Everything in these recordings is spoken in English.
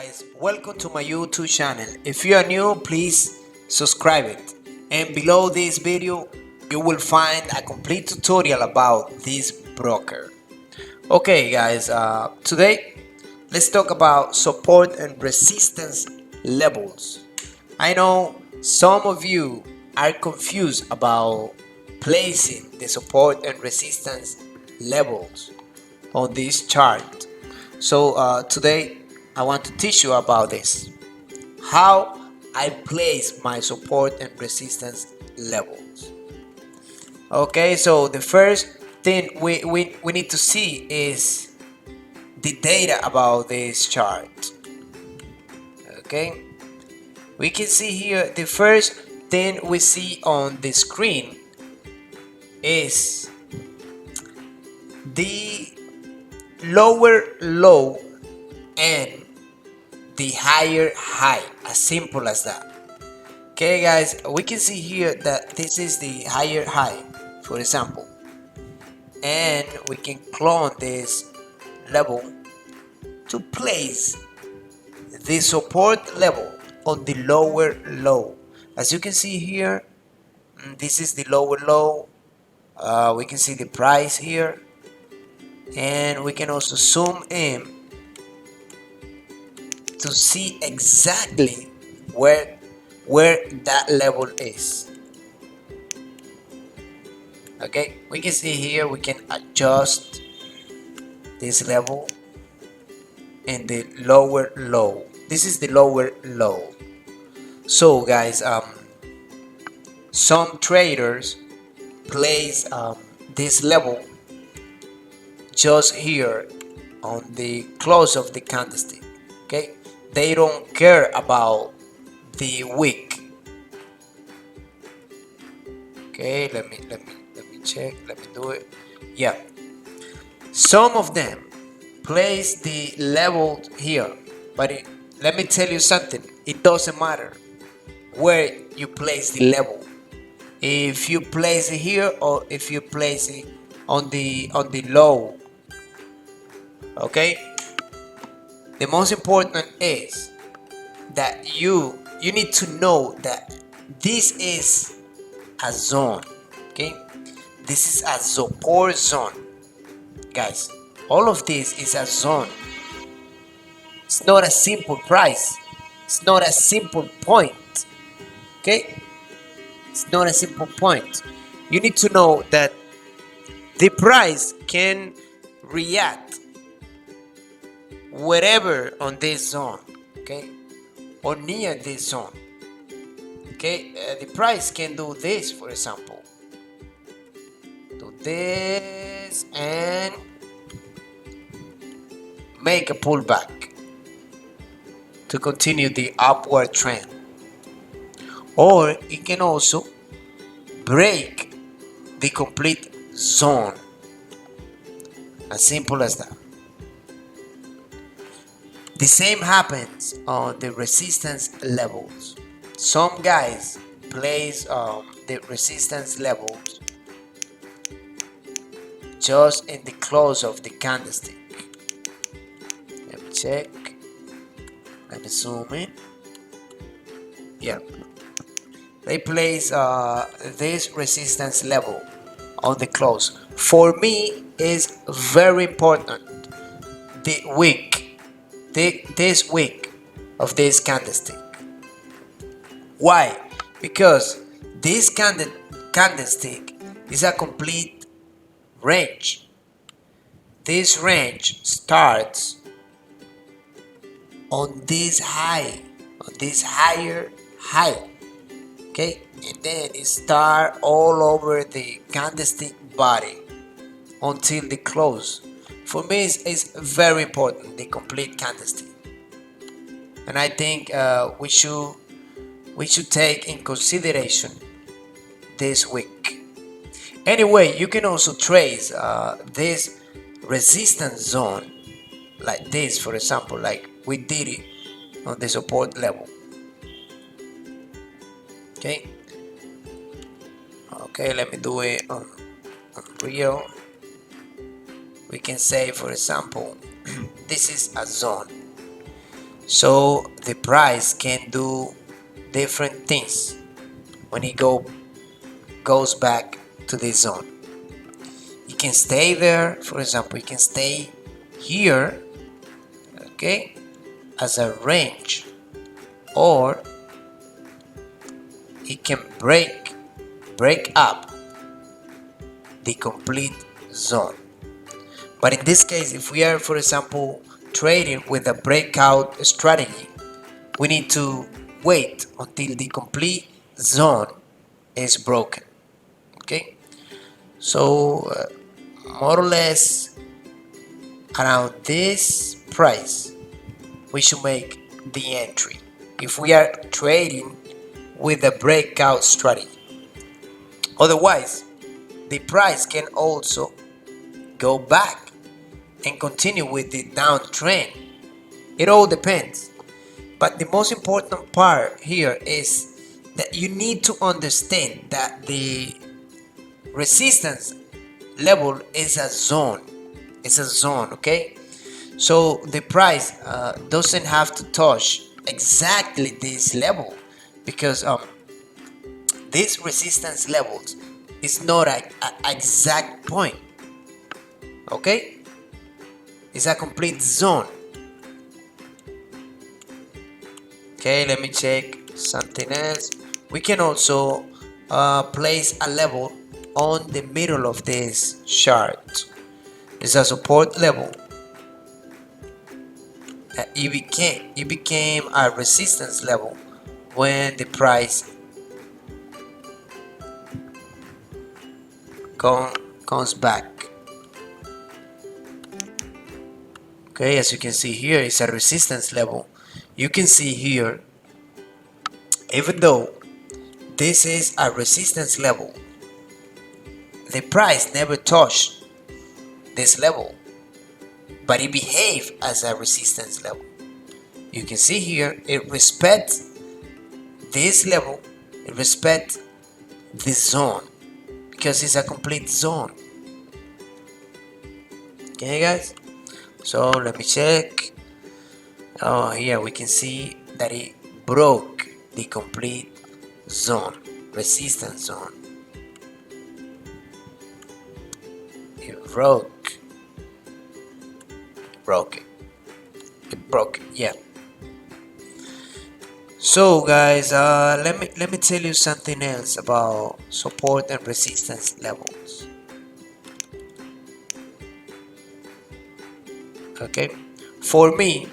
guys, welcome to my YouTube channel. If you are new, please subscribe it, and below this video you will find a complete tutorial about this broker. Okay guys, today let's talk about support and resistance levels. I know some of you are confused about placing the support and resistance levels on this chart. So today I want to teach you about this, how I place my support and resistance levels. Okay, so the first thing we need to see is the data about this chart. Okay, we can see here the first thing we see on the screen is the lower low and the higher high, as simple as that. Okay guys, we can see here that this is the higher high, for example, and we can clone this level to place the support level on the lower low. As you can see here, this is the lower low. We can see the price here, and we can also zoom in to see exactly where that level is. Okay, we can see here we can adjust this level and the lower low. This is the lower low. So guys, some traders place this level just here on the close of the candlestick. Okay, they don't care about the wick. Okay, let me check, let me do it. Yeah, some of them place the level here, but let me tell you something, it doesn't matter where you place the level. If you place it here or if you place it on the low. Okay, the most important is that you need to know that this is a zone. Okay, this is a support zone, guys. All of this is a zone. It's not a simple price, it's not a simple point. Okay, it's not a simple point. You need to know that the price can react wherever on this zone, okay, or near this zone. Okay, the price can do this, for example, do this and make a pullback to continue the upward trend, or it can also break the complete zone, as simple as that. The same happens on the resistance levels. Some guys place the resistance levels just in the close of the candlestick. Let me check. Let me zoom in. Yeah, they place this resistance level on the close. For me, is very important. The wick, this wick of this candlestick. Why? Because this candlestick is a complete range. This range starts on this high, on this higher high. Okay, and then it starts all over the candlestick body until the close. For me, it's very important, the complete candlestick, and I think we should take in consideration this wick. Anyway, you can also trace this resistance zone like this, for example, like we did it on the support level. Okay, let me do it on real. We can say, for example, this is a zone. So the price can do different things when it goes back to this zone. It can stay there. For example, it can stay here, okay, as a range, or it can break up the complete zone. But in this case, if we are, for example, trading with a breakout strategy, we need to wait until the complete zone is broken. Okay, so more or less around this price we should make the entry if we are trading with a breakout strategy. Otherwise, the price can also go back and continue with the downtrend. It all depends. But the most important part here is that you need to understand that the resistance level is a zone. It's a zone, okay? So the price doesn't have to touch exactly this level, because these resistance levels is not an exact point, okay? It's a complete zone. Okay, let me check something else. We can also place a level on the middle of this chart. It's a support level. It became a resistance level when the price comes back. Okay, as you can see here, it's a resistance level. You can see here, even though this is a resistance level, the price never touched this level, but it behaved as a resistance level. You can see here, it respects this level, it respects this zone, because it's a complete zone. Okay guys, so let me check. Oh, here we can see that it broke the complete zone, resistance zone. It broke it, yeah. So guys, let me tell you something else about support and resistance levels. Okay, for me,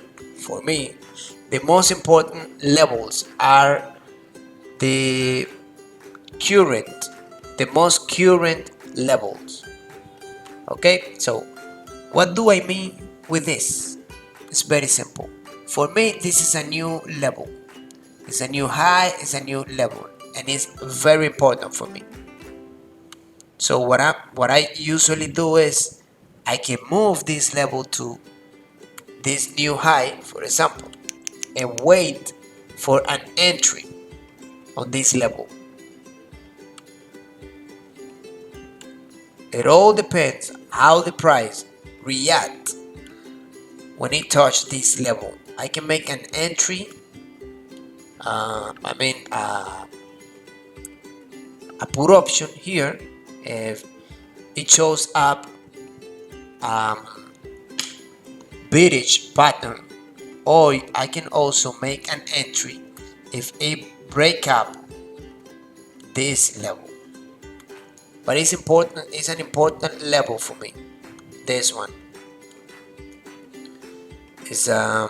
the most important levels are the most current levels. Okay, so what do I mean with this? It's very simple. For me, this is a new level. It's a new high, it's a new level, and it's very important for me. So what I usually do is I can move this level to this new high, for example, and wait for an entry on this level. It all depends how the price reacts when it touches this level. I can make an entry, a put option here if it shows up bearish pattern, or I can also make an entry if it break up this level. But it's important, it's an important level for me. This one is a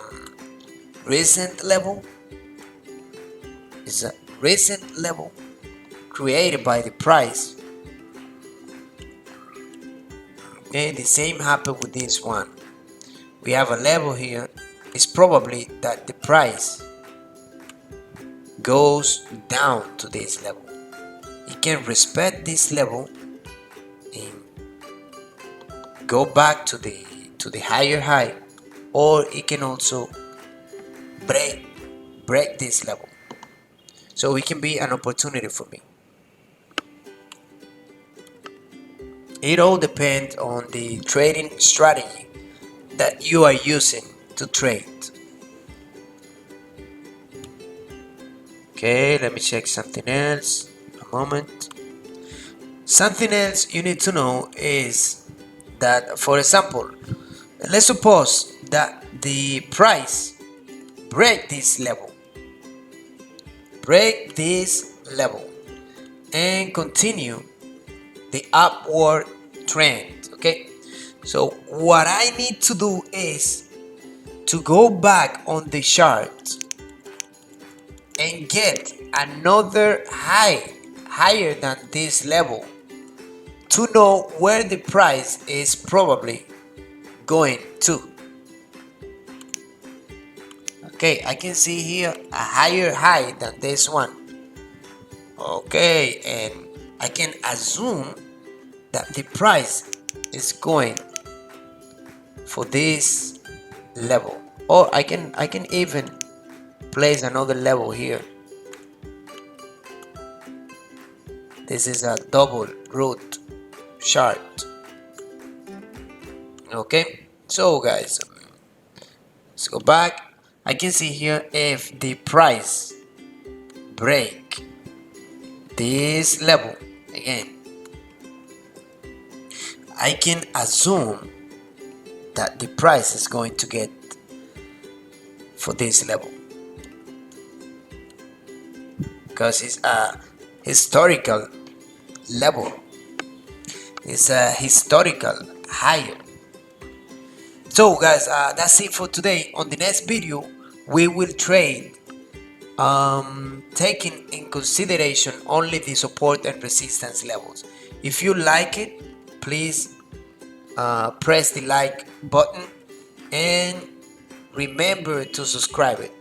recent level. It's a recent level created by the price. Okay, the same happened with this one. We have a level here. It's probably that the price goes down to this level. It can respect this level and go back to the higher high, or it can also break this level. So it can be an opportunity for me. It all depends on the trading strategy that you are using to trade. Okay, let me check something else. A moment. Something else you need to know is that, for example, let's suppose that the price break this level and continue the upward trend. Okay, so what I need to do is to go back on the chart and get another higher than this level to know where the price is probably going to. Okay, I can see here a higher high than this one. Okay, and I can assume that the price is going for this level, or I can even place another level here. This is a double root chart. Okay, so guys, let's go back. I can see here if the price break this level again, I can assume that the price is going to get for this level because it's a historical level. It's a historical higher. So guys, that's it for today. On the next video we will trade taking in consideration only the support and resistance levels. If you like it, please press the like button and remember to subscribe it.